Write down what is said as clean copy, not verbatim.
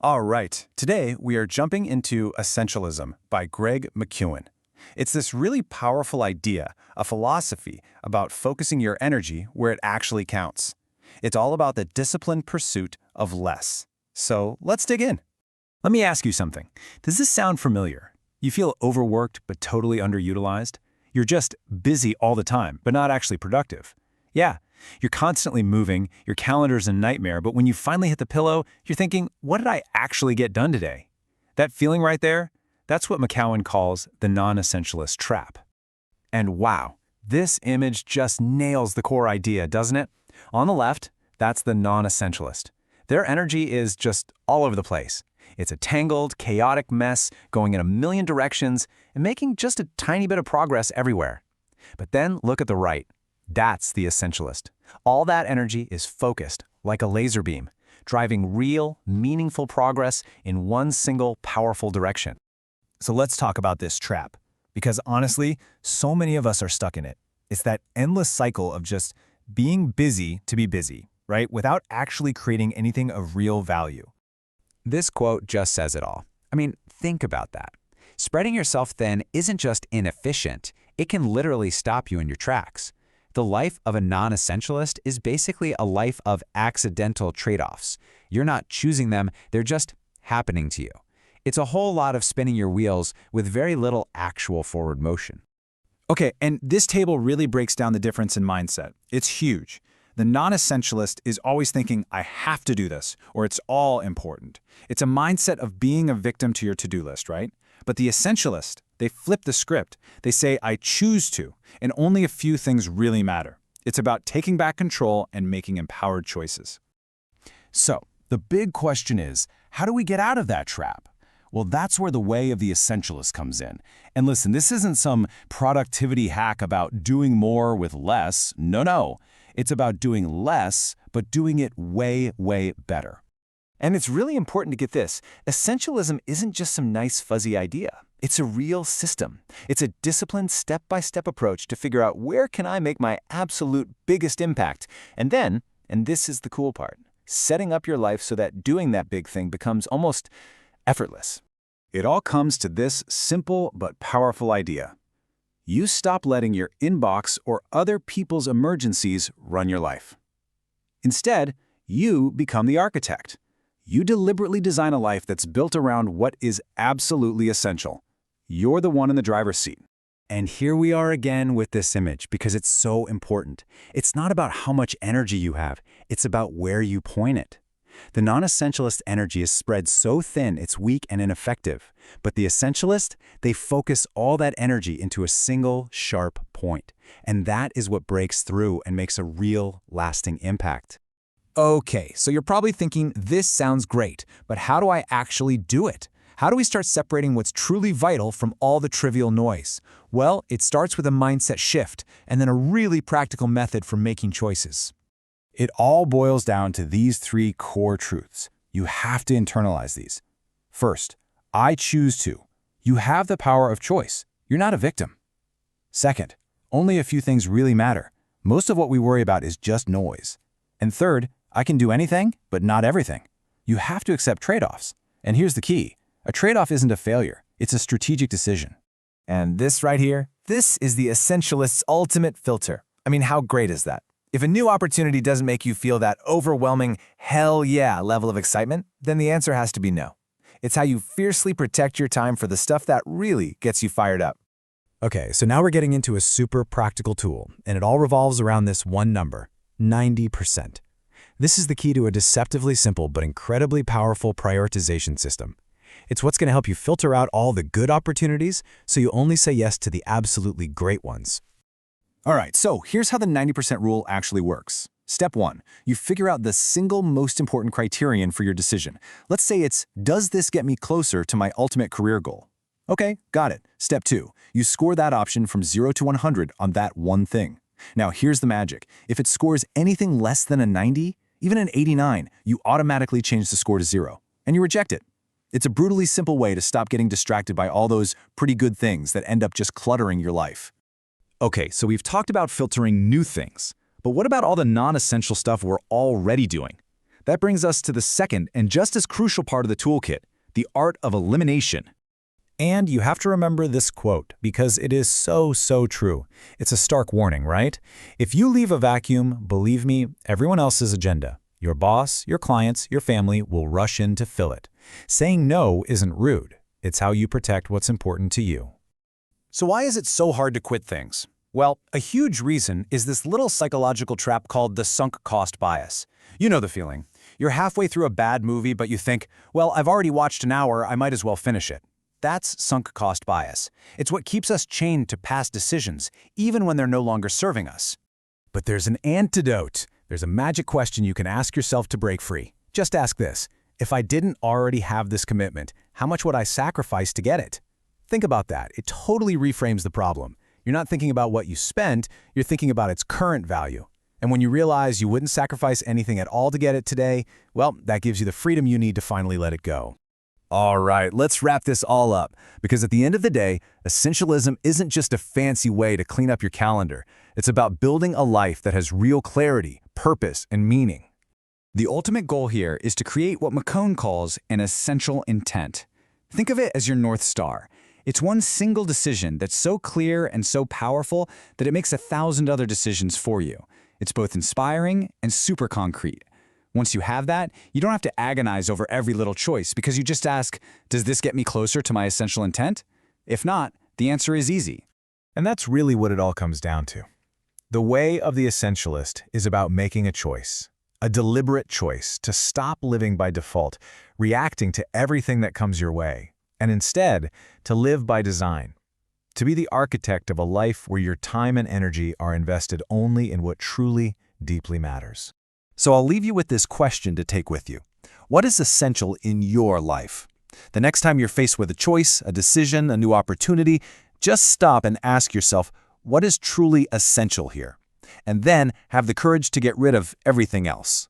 All right, today we are jumping into Essentialism by Greg McKeown. It's this really powerful idea, a philosophy about focusing your energy where it actually counts. It's all about the disciplined pursuit of less. So let's dig in. Let me ask you something. Does this sound familiar? You feel overworked but totally underutilized? You're just busy all the time, but not actually productive. Yeah, you're constantly moving, your calendar's a nightmare, but when you finally hit the pillow, you're thinking, what did I actually get done today? That feeling right there, that's what McKeown calls the non-essentialist trap. And wow, this image just nails the core idea, doesn't it? On the left, that's the non-essentialist. Their energy is just all over the place. It's a tangled, chaotic mess going in a million directions and making just a tiny bit of progress everywhere. But then look at the right. That's the essentialist. All that energy is focused, like a laser beam, driving real, meaningful progress in one single, powerful direction. So let's talk about this trap, because honestly, so many of us are stuck in it. It's that endless cycle of just being busy to be busy, right? Without actually creating anything of real value. This quote just says it all. I mean, think about that. Spreading yourself thin isn't just inefficient, it can literally stop you in your tracks. The life of a non-essentialist is basically a life of accidental trade-offs. You're not choosing them, they're just happening to you. It's a whole lot of spinning your wheels with very little actual forward motion. Okay, and this table really breaks down the difference in mindset. It's huge. The non-essentialist is always thinking, I have to do this, or it's all important. It's a mindset of being a victim to your to-do list, right? But the essentialist, they flip the script. They say, I choose to, and only a few things really matter. It's about taking back control and making empowered choices. So, the big question is, how do we get out of that trap? Well, that's where the way of the essentialist comes in. And listen, this isn't some productivity hack about doing more with less. No. It's about doing less, but doing it way, way better. And it's really important to get this. Essentialism isn't just some nice fuzzy idea. It's a real system. It's a disciplined step-by-step approach to figure out where can I make my absolute biggest impact. And then, and this is the cool part, setting up your life so that doing that big thing becomes almost effortless. It all comes to this simple but powerful idea. You stop letting your inbox or other people's emergencies run your life. Instead, you become the architect. You deliberately design a life that's built around what is absolutely essential. You're the one in the driver's seat. And here we are again with this image because it's so important. It's not about how much energy you have, it's about where you point it. The non-essentialist energy is spread so thin it's weak and ineffective. But the essentialist, they focus all that energy into a single, sharp point. And that is what breaks through and makes a real, lasting impact. Okay, so you're probably thinking, this sounds great, but how do I actually do it? How do we start separating what's truly vital from all the trivial noise? Well, it starts with a mindset shift and then a really practical method for making choices. It all boils down to these three core truths. You have to internalize these. First, I choose to. You have the power of choice. You're not a victim. Second, only a few things really matter. Most of what we worry about is just noise. And third, I can do anything, but not everything. You have to accept trade-offs. And here's the key. A trade-off isn't a failure. It's a strategic decision. And this right here, this is the essentialist's ultimate filter. I mean, how great is that? If a new opportunity doesn't make you feel that overwhelming, hell yeah level of excitement, then the answer has to be no. It's how you fiercely protect your time for the stuff that really gets you fired up. Okay, so now we're getting into a super practical tool, and it all revolves around this one number, 90%. This is the key to a deceptively simple but incredibly powerful prioritization system. It's what's going to help you filter out all the good opportunities so you only say yes to the absolutely great ones. All right, so here's how the 90% rule actually works. Step 1, you figure out the single most important criterion for your decision. Let's say it's, does this get me closer to my ultimate career goal? Okay, got it. Step 2, you score that option from 0 to 100 on that one thing. Now here's the magic. If it scores anything less than a 90, even an 89, you automatically change the score to 0, and you reject it. It's a brutally simple way to stop getting distracted by all those pretty good things that end up just cluttering your life. Okay, so we've talked about filtering new things, but what about all the non-essential stuff we're already doing? That brings us to the second and just as crucial part of the toolkit, the art of elimination. And you have to remember this quote because it is so true. It's a stark warning, right? If you leave a vacuum, believe me, everyone else's agenda, your boss, your clients, your family will rush in to fill it. Saying no isn't rude. It's how you protect what's important to you. So why is it so hard to quit things? Well, a huge reason is this little psychological trap called the sunk cost bias. You know the feeling. You're halfway through a bad movie, but you think, well, I've already watched an hour, I might as well finish it. That's sunk cost bias. It's what keeps us chained to past decisions, even when they're no longer serving us. But there's an antidote. There's a magic question you can ask yourself to break free. Just ask this. If I didn't already have this commitment, how much would I sacrifice to get it? Think about that. It totally reframes the problem. You're not thinking about what you spent, you're thinking about its current value. And when you realize you wouldn't sacrifice anything at all to get it today, well, that gives you the freedom you need to finally let it go. All right, let's wrap this all up, because at the end of the day, essentialism isn't just a fancy way to clean up your calendar. It's about building a life that has real clarity, purpose, and meaning. The ultimate goal here is to create what McCone calls an essential intent. Think of it as your North Star. It's one single decision that's so clear and so powerful that it makes 1,000 other decisions for you. It's both inspiring and super concrete. Once you have that, you don't have to agonize over every little choice because you just ask, does this get me closer to my essential intent? If not, the answer is easy. And that's really what it all comes down to. The way of the essentialist is about making a choice, a deliberate choice to stop living by default, reacting to everything that comes your way, and instead to live by design. To be the architect of a life where your time and energy are invested only in what truly, deeply matters. So I'll leave you with this question to take with you. What is essential in your life? The next time you're faced with a choice, a decision, a new opportunity, just stop and ask yourself, what is truly essential here? And then have the courage to get rid of everything else.